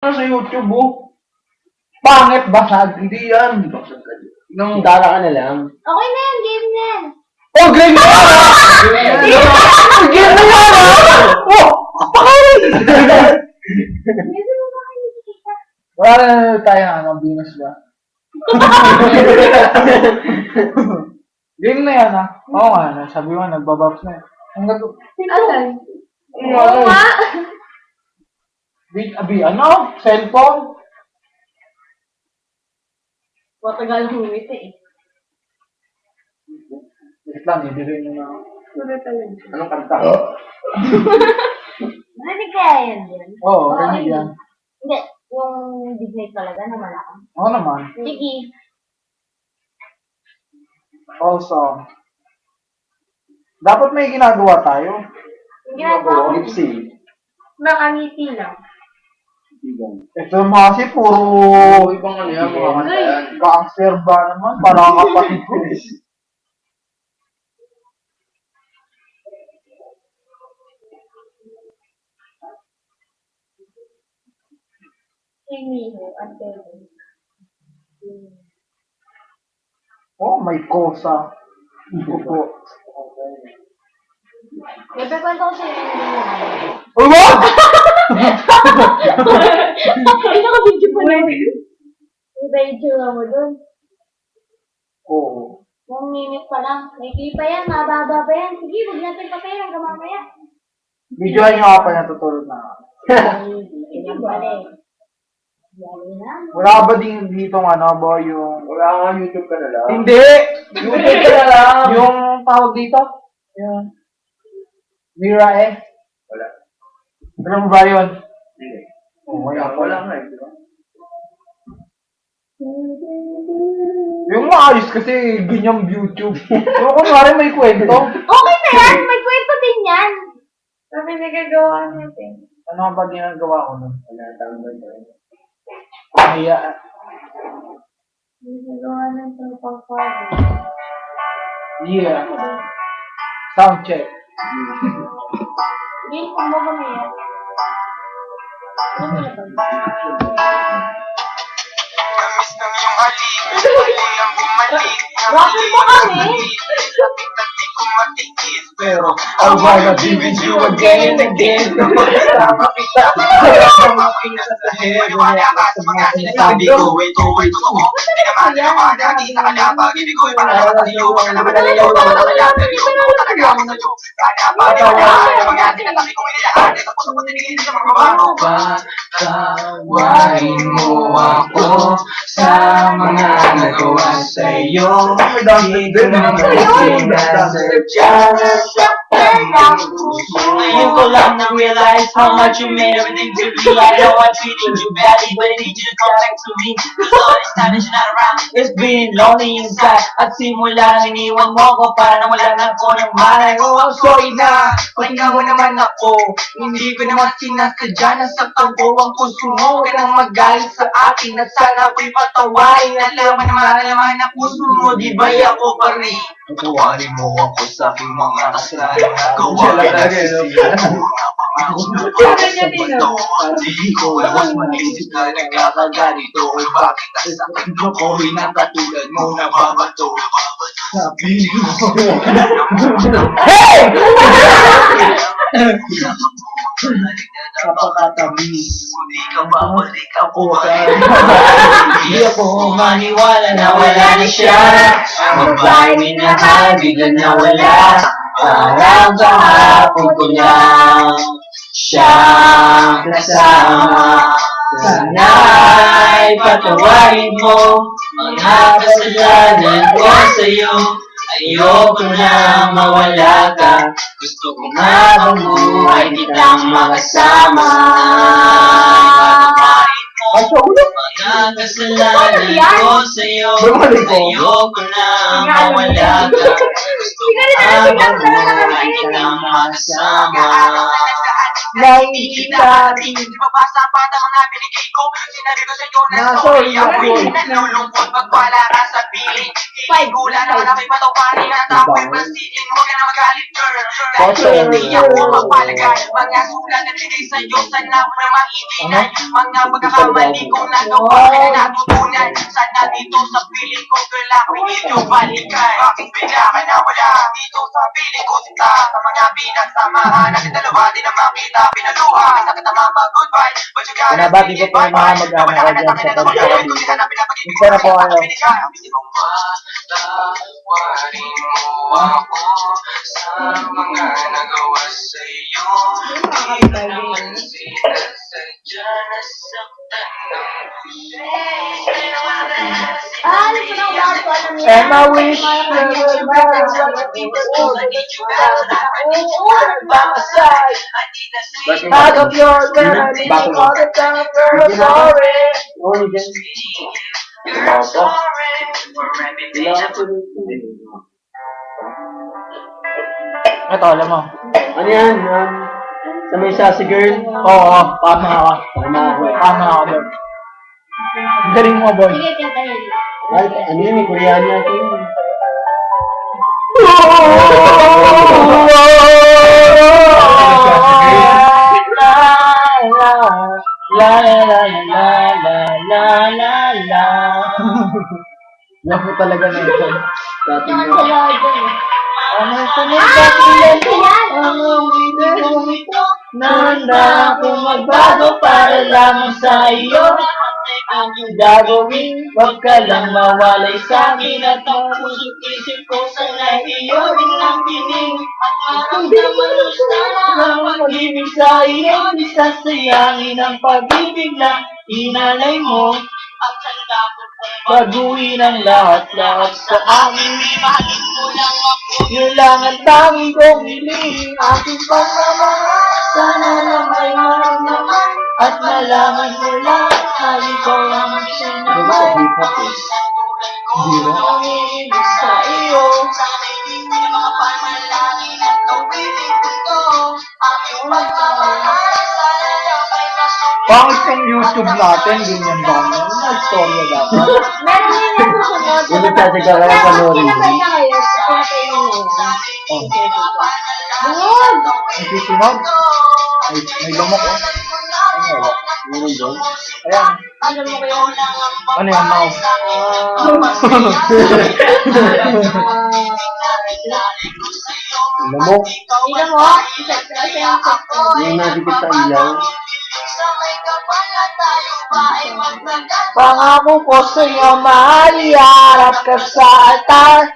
Sa YouTube, oh. Pangit, basag. Hindi yan. Basag ka dyan. Nung dara ka na lang. Okay na yan, game na yan. Oh, game na yan! Game na yan, Oh! Pakain! Medyo mo ba kayo nakikita? Wala na tayo Venus ba? Game na yan, Oo nga, sabi mo, nagbababs na yan. Ang gato. Asan? Oo nga. Cellphone? Matagal humiti eh. Wait lang, ibigay mo na. Sure talaga. Anong kanta? Rinig kaya yan din? Oo, rinig yan. Hindi, yung Disney talaga na malaki. Oo naman. Sige. Also, dapat may ginagawa tayo. Yung ginagawa ko, Lip sync. nakangiti lang. Ito mga kasi puro Ibang ano yan, mga kanta yan. gangster ba naman? Parang kapatid ko. Kay Miho, Antero. Oh, may kosa. Ipo. Bebe, kwento ko sa'yo yung hindi mo. Oh, what? Ay, naka-video pa na. Iba yung tsura mo dun. Oo. 1 minute pa lang. May pa yan, mababa pa yan. Sige, huwag natin patayin hanggang mamaya. Videoan nyo nga pa natutulog na. Sige, bale. Bale na. Wala ka ba din dito ba yung... Wala nga, YouTube ka na lang. Hindi! YouTube ka na lang. Yung tawag dito? Yung... Mira Wala. Ano mo ba yun? Hindi. Oo, Wala nga eh, di ba? Yung maayos kasi ganyang YouTube. Yung kunwari may kwento. Okay na yan! May kwento din yan! Sabi nagagawa natin. Ano ba ginagawa ko nun? Wala, tama ba yun? Kaya... Nagagawa ng tropang party. Yeah. Sound check. Game, kung mo kami yan. Ano mo na ba? Namiss ng iyong halik, walang bumalik. Bakit mo kami? Sabi ko matigil, Pero, I wanna be with you again and again. Sama kita, sama kita sa heaven. Wala ka sa mga sinasabi ko, ito ay totoo. Di naman naman natin sa kanya, pag-ibig ko'y para sa iyo. Wala naman na iyo, wala naman na iyo. Talaga ako sa'yo. Kaya pag-ibig ko, mga sinasabi ko, inilahat. Ito po sa patigil sa mga babago. Patawarin mo ako sa mga nagawa sa'yo. Di ko naman sinasadya na saktan ang puso. Ngayon ko lang na-realize how much you meant everything to me. I know I'm treating you badly, but I need you to come back to me. Cause all this time that you're not around, it's been lonely inside. At simula nang iwan mo ko, para nawala na ako ng malay. Oh, I'm sorry na, pahinga mo naman ako. Hindi ko naman sinasadya na saktan ko ang puso mo. Huwag ka nang magalit sa akin at sana ko'y patawarin. Alam mo naman na puso mo, di ba ako pa rin? Patawarin mo ako sa aking mga kasalanan. Kawain na sisiyan mo mga pangako na para sa mundo. Di ko alam mag-isip na nagkakaganito. Ay bakit ang sakit ko ko'y nakatulad mo nababato. Sabi mo. Hey! Napakatamis. Hindi ka babalik ako Hindi ako maniwala na wala na siya. Ang babae minahal, biglang nawala. Parang kahapon ko lang siyang kasama. Sana'y patawarin mo mga kasalanan ko sa'yo. Ayoko na mawala ka. Gusto ko nga mabuhay kitang makasama. Mga kasalanan ko sa'yo. Ayoko na mawala ka. Gusto ko nga mabuhay kitang makasama. na hindi natin. Di ba basa pa ang mga binigay ko? Sinabi ko sa'yo na Na sorry sorry ako. ako. Nalulungkot magwala ka sa piling. Gula naman ako'y patawarin at ako'y pansiling. Huwag ka na magalit, girl. Dahil hindi ako mapalagay. Mga sulat na bigay sa'yo, sana ako na maibigan. Mga pagkakamali kong nagawa, kaya natutunan. Sana dito sa piling ko, girl, ako'y ito balikan. Bakit bigla ka na wala? Dito sa piling ko sinta. Sa mga pinagsamahan, natin dalawa din na makita. Pinaluha, sa katama mag-goodbye. But you gotta Binabati ko po yung mga mag-anak ko dyan sa pag-ibig. Isa na po kayo. Patawarin mo ako sa mga nagawa sa'yo. Di ko naman sinasadya na saktan ng Ah, ano po nang bago? Ano And I wish Oo. by my side. Out of your memory, all the time, girl, sorry. You're sorry for everything. Ito, alam mo. Ano yan? Sa may sassy girl? Oo, tama ka. Tama ako doon. Ang galing mo, boy. Sige, kantahin. Ay, ano yun? May koreano natin yun. La la la la la la la la. Yan po talaga na ito. Dati Yung mo. sa loob dun. Ano sa mga Ah, katilan ito ko? yan. Ang umitin ito. Nanda akong magbago para lamang sa iyo. Ang gagawin, wag ka lang mawalay sa akin at ang puso't isip ko sana iyo rin ang piling. At maramdaman mo sana ang pag-ibig sa iyo. Di sasayangin ang pag-ibig na inalay mo. At handa ko baguhin ang lahat-lahat sa akin. Mahalin mo lang ako. Yun lang ang tanging kong hiling. Aking pagmamahal. Sana lang may maramdaman. At malaman mo lang na ikaw ang sinamay. Hindi na ang iibig sa iyo. Sana hindi mo na makapamalangin at tuwiling ko to. Aking pagmamahal. Sana lang may masulit. Pangit yung YouTube natin, ganyan ba? Nag-storya dapat. Meron din yung susunod. Yung nagsasaga ka ng panoorin mo. Kinabay na kayo. Kinabay na yun. Bungod! Ang susunod, may lumok oh. Ano wala? Meron doon? Ayan. Ano mo kayo? Ano yung mouse? Lamok. Tingnan mo. Isa yung sakto. Yung nadikit sa ilaw. Pangako ko sa'yo, mahal, iharap ka sa altar.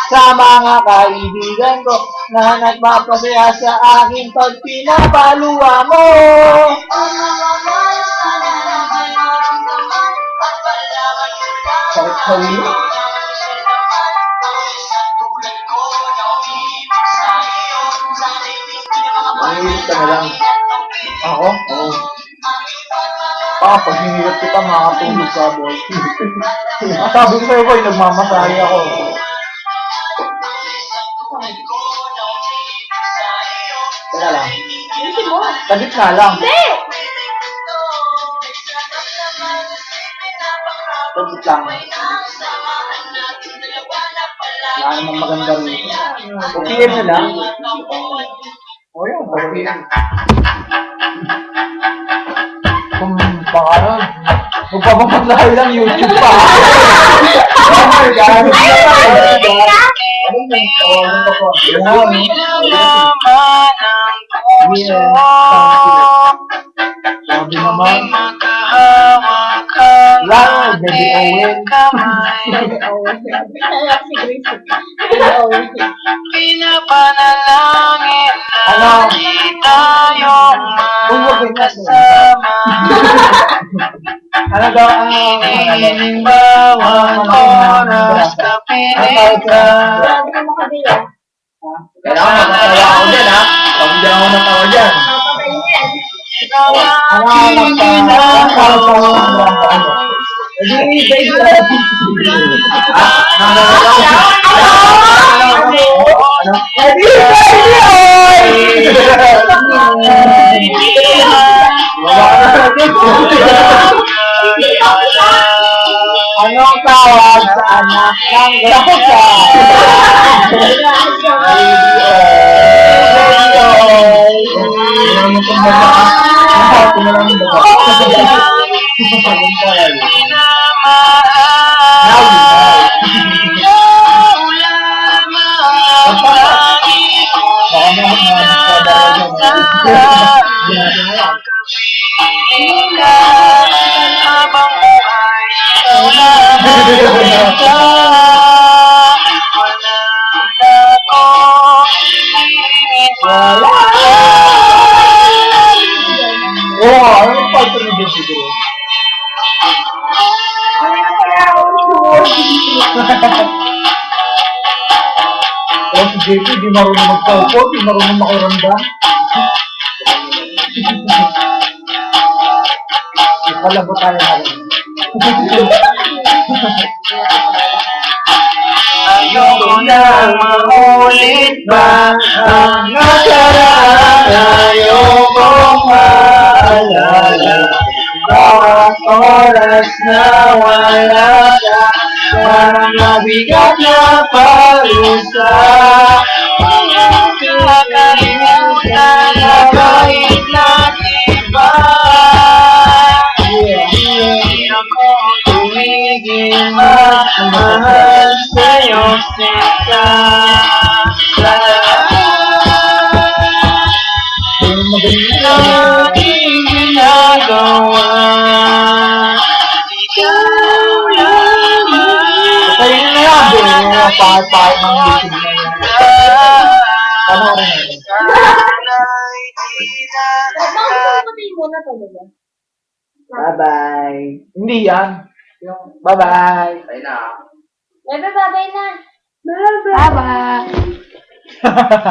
Sa mga kaibigan ko na nagpapasaya sa akin pag pinapaluwa mo. Sakit sa ulo. Nangilit ka na lang. Ako? Oo. Pag hinilap kita, makakatulog ka, boy. Sabi ko sa'yo, boy, nagmamasahe ako. Teka lang. Hindi mo. Tagit nga lang. Hindi! Tagit lang. Wala namang maganda rin. Okay na lang. O yun, okay. Kung baka nun, magpapamasahe lang YouTube pa. Oh my God! Hindi ka? Ano yun? Oh, ano pa po? Sabi naman, lang, baby Owen. Si Grace. Oo. Pinapanalangin Ano? na di tayo magkasama. Ano daw ang Bawat oras na pinita. Grabe ka makabila. Kailangan matawa ako dyan, ha? Pag hindi ako natawa dyan. Papatay yan. Happy birthday! Anong tawag sa anak ng gapusa? Oo, anong part ng video ko? Oh, si JP, di marunong magpaupo, di marunong makiramdam. Ipalabo tayo na rin. Ayoko na maulit ba ang nakaraan? Ayokong maalala bawat oras na wala ka. Parang mabigat na parusa. Kakalimutan na kahit na iba. Hindi ako tumigil mahal sa'yo sinta. Aking ginagawa, ikaw lamang. Patayin na yan, di mo pahit-pahit ng YouTube na yan. Panoorin natin. Sana'y di na Bakit mo na talaga? Bye-bye. Hindi yan. Yung bye-bye. Ayun na. Bye-bye na. Bye-bye.